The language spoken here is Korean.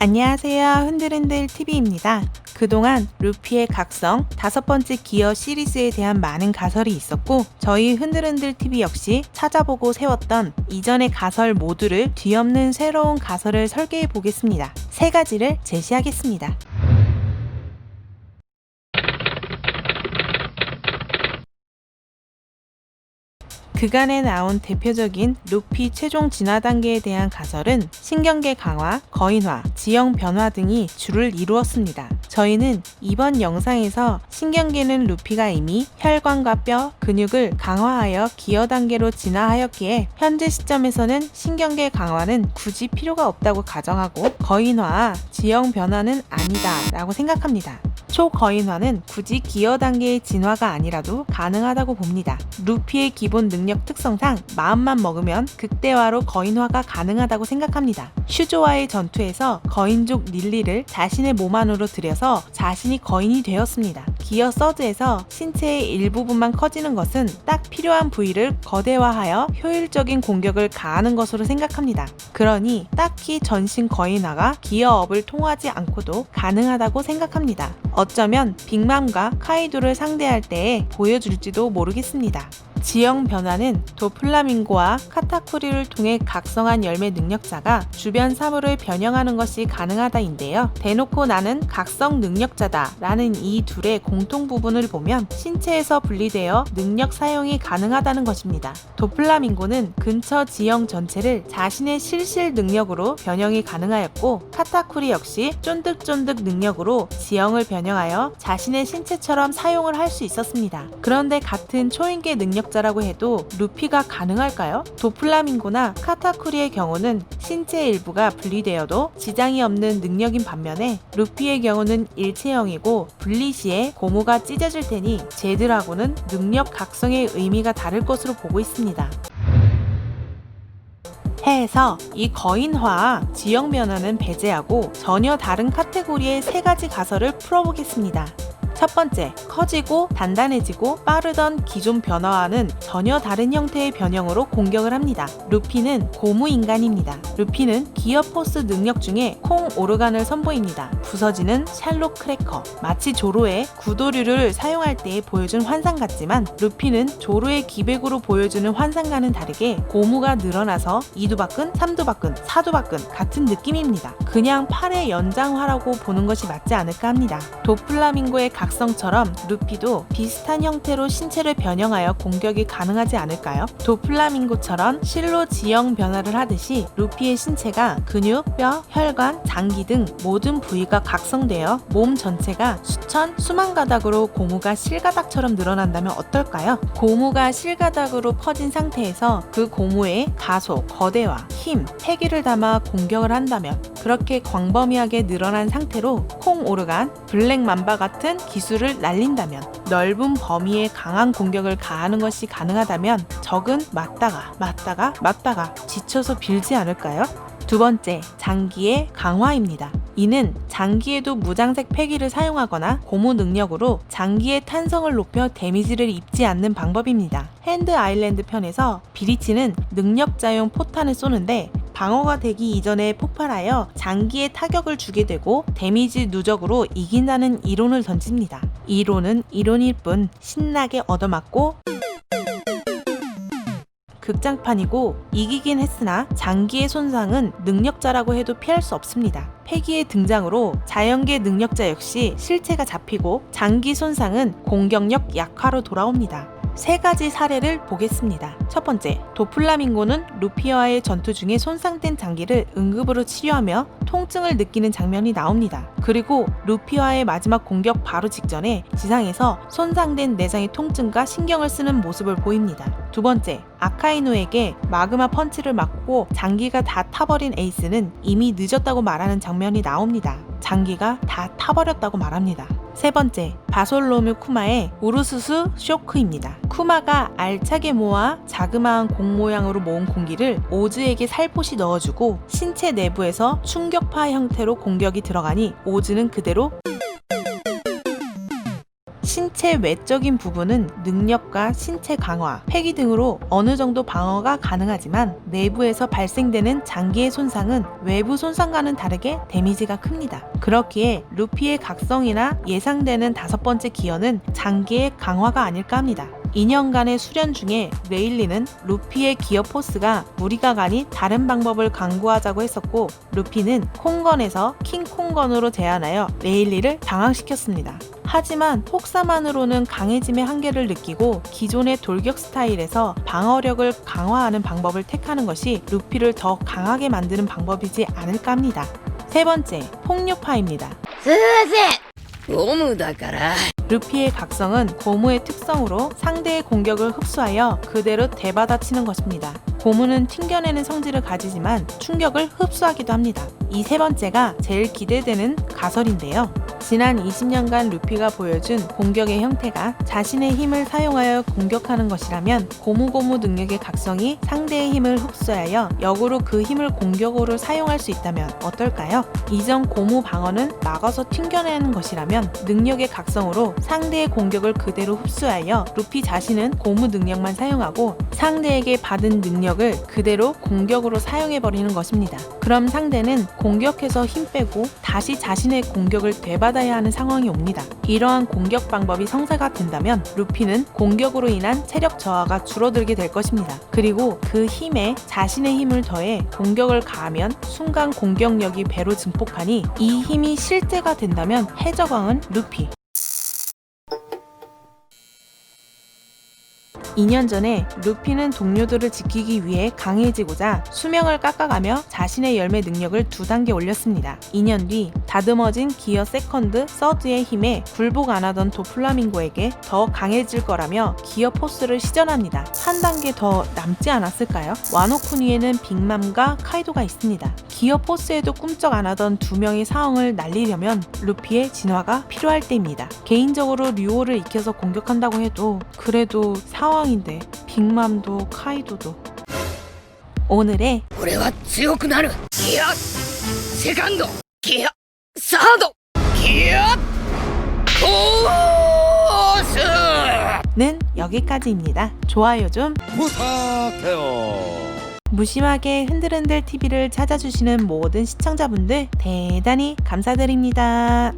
안녕하세요. 흔들흔들TV입니다. 그동안 루피의 각성 5번째 기어 시리즈에 대한 많은 가설이 있었고 저희 흔들흔들TV 역시 찾아보고 세웠던 이전의 가설 모두를 뒤엎는 새로운 가설을 설계해 보겠습니다. 3가지를 제시하겠습니다. 그간에 나온 대표적인 루피 최종 진화 단계에 대한 가설은 신경계 강화, 거인화, 지형 변화 등이 주를 이루었습니다. 저희는 이번 영상에서 신경계는 루피가 이미 혈관과 뼈, 근육을 강화하여 기어 단계로 진화하였기에 현재 시점에서는 신경계 강화는 굳이 필요가 없다고 가정하고 거인화와 지형 변화는 아니다 라고 생각합니다. 초거인화는 굳이 기어 단계의 진화가 아니라도 가능하다고 봅니다. 루피의 기본 능력 특성상 마음만 먹으면 극대화로 거인화가 가능하다고 생각합니다. 슈조와의 전투에서 거인족 릴리를 자신의 몸 안으로 들여서 자신이 거인이 되었습니다. 기어 서드에서 신체의 일부분만 커지는 것은 딱 필요한 부위를 거대화하여 효율적인 공격을 가하는 것으로 생각합니다. 그러니 딱히 전신 거인화가 기어업을 통하지 않고도 가능하다고 생각합니다. 어쩌면 빅맘과 카이도를 상대할 때에 보여줄지도 모르겠습니다. 지형 변화는 도플라밍고와 카타쿠리를 통해 각성한 열매 능력자가 주변 사물을 변형하는 것이 가능하다인데요. 대놓고 나는 각성 능력자다 라는 이 둘의 공통 부분을 보면 신체에서 분리되어 능력 사용이 가능하다는 것입니다. 도플라밍고는 근처 지형 전체를 자신의 실실 능력으로 변형이 가능하였고 카타쿠리 역시 쫀득쫀득 능력으로 지형을 변형하여 자신의 신체처럼 사용을 할 수 있었습니다. 그런데 같은 초인계 능력자라고 해도 루피가 가능할까요? 도플라밍고나 카타쿠리의 경우는 신체 일부가 분리되어도 지장이 없는 능력인 반면에 루피의 경우는 일체형이고 분리 시에 고무가 찢어질 테니 쟤들하고는 능력 각성의 의미가 다를 것으로 보고 있습니다. 해에서 이 거인화와 지형 변화는 배제하고 전혀 다른 카테고리의 3가지 가설을 풀어보겠습니다. 첫 번째, 커지고 단단해지고 빠르던 기존 변화와는 전혀 다른 형태의 변형으로 공격을 합니다. 루피는 고무인간입니다. 루피는 기어 포스 능력 중에 콩 오르간을 선보입니다. 부서지는 샬롯 크래커. 마치 조로의 구도류를 사용할 때 보여준 환상 같지만 루피는 조로의 기백으로 보여주는 환상과는 다르게 고무가 늘어나서 2두박근, 3두박근, 4두박근 같은 느낌입니다. 그냥 팔의 연장화라고 보는 것이 맞지 않을까 합니다. 도플라밍고의 각성처럼 루피도 비슷한 형태로 신체를 변형하여 공격이 가능하지 않을까요? 도플라밍고처럼 실로 지형 변화를 하듯이 루피의 신체가 근육, 뼈, 혈관, 장기 등 모든 부위가 각성되어 몸 전체가 수천, 수만 가닥으로 고무가 실가닥처럼 늘어난다면 어떨까요? 고무가 실가닥으로 퍼진 상태에서 그 고무에 가속, 거대화, 힘, 패기를 담아 공격을 한다면 그렇게 광범위하게 늘어난 상태로 콩 오르간, 블랙 맘바 같은 기술을 날린다면 넓은 범위의 강한 공격을 가하는 것이 가능하다면 적은 맞다가 지쳐서 빌지 않을까요? 두 번째, 장기의 강화입니다. 이는 장기에도 무장색 패기를 사용하거나 고무 능력으로 장기의 탄성을 높여 데미지를 입지 않는 방법입니다. 핸드 아일랜드 편에서 비리치는 능력자용 포탄을 쏘는데 방어가 되기 이전에 폭발하여 장기에 타격을 주게 되고 데미지 누적으로 이긴다는 이론을 던집니다. 이론은 이론일 뿐 신나게 얻어맞고 극장판이고 이기긴 했으나 장기의 손상은 능력자라고 해도 피할 수 없습니다. 패기의 등장으로 자연계 능력자 역시 실체가 잡히고 장기 손상은 공격력 약화로 돌아옵니다. 3가지 사례를 보겠습니다. 첫 번째, 도플라밍고는 루피와의 전투 중에 손상된 장기를 응급으로 치료하며 통증을 느끼는 장면이 나옵니다. 그리고 루피와의 마지막 공격 바로 직전에 지상에서 손상된 내장의 통증과 신경을 쓰는 모습을 보입니다. 두 번째, 아카이누에게 마그마 펀치를 맞고 장기가 다 타버린 에이스는 이미 늦었다고 말하는 장면이 나옵니다. 장기가 다 타버렸다고 말합니다. 세 번째, 바솔로뮤 쿠마의 우르스스 쇼크입니다. 쿠마가 알차게 모아 자그마한 공 모양으로 모은 공기를 오즈에게 살포시 넣어주고 신체 내부에서 충격파 형태로 공격이 들어가니 오즈는 그대로 신체 외적인 부분은 능력과 신체 강화, 폐기 등으로 어느 정도 방어가 가능하지만 내부에서 발생되는 장기의 손상은 외부 손상과는 다르게 데미지가 큽니다. 그렇기에 루피의 각성이나 예상되는 5번째 기여는 장기의 강화가 아닐까 합니다. 2년간의 수련 중에 레일리는 루피의 기어 포스가 무리가 가니 다른 방법을 강구하자고 했었고, 루피는 콩건에서 킹콩건으로 제안하여 레일리를 당황시켰습니다. 하지만 폭사만으로는 강해짐의 한계를 느끼고 기존의 돌격 스타일에서 방어력을 강화하는 방법을 택하는 것이 루피를 더 강하게 만드는 방법이지 않을까 합니다. 3번째, 폭류파입니다. 루피의 각성은 고무의 특성으로 상대의 공격을 흡수하여 그대로 되받아치는 것입니다. 고무는 튕겨내는 성질을 가지지만 충격을 흡수하기도 합니다. 이 3번째가 제일 기대되는 가설인데요. 지난 20년간 루피가 보여준 공격의 형태가 자신의 힘을 사용하여 공격하는 것이라면 고무고무 능력의 각성이 상대의 힘을 흡수하여 역으로 그 힘을 공격으로 사용할 수 있다면 어떨까요? 이전 고무 방어는 막아서 튕겨내는 것이라면 능력의 각성으로 상대의 공격을 그대로 흡수하여 루피 자신은 고무 능력만 사용하고 상대에게 받은 능력을 그대로 공격으로 사용해버리는 것입니다. 그럼 상대는 공격해서 힘 빼고 다시 자신의 공격을 되받아야 하는 상황이 옵니다. 이러한 공격 방법이 성사가 된다면 루피는 공격으로 인한 체력 저하가 줄어들게 될 것입니다. 그리고 그 힘에 자신의 힘을 더해 공격을 가하면 순간 공격력이 배로 증폭하니 이 힘이 실제가 된다면 해적왕은 루피. 2년 전에 루피는 동료들을 지키기 위해 강해지고자 수명을 깎아가며 자신의 열매 능력을 2단계 올렸습니다. 2년 뒤 다듬어진 기어 세컨드, 서드의 힘에 굴복 안 하던 도플라밍고에게 더 강해질 거라며 기어 포스를 시전합니다. 한 단계 더 남지 않았을까요? 와노쿠니에는 빅맘과 카이도가 있습니다. 기어 포스에도 꿈쩍 안 하던 2명의 상황을 날리려면 루피의 진화가 필요할 때입니다. 개인적으로 류오를 익혀서 공격한다고 해도 그래도 상황인데 빅맘도 카이도도. 오늘의 俺は強くなる。ギアセカンド、ギアサード、ギアコース는 여기까지입니다. 좋아요 좀 부탁해요. 무심하게 흔들흔들 TV를 찾아주시는 모든 시청자분들 대단히 감사드립니다.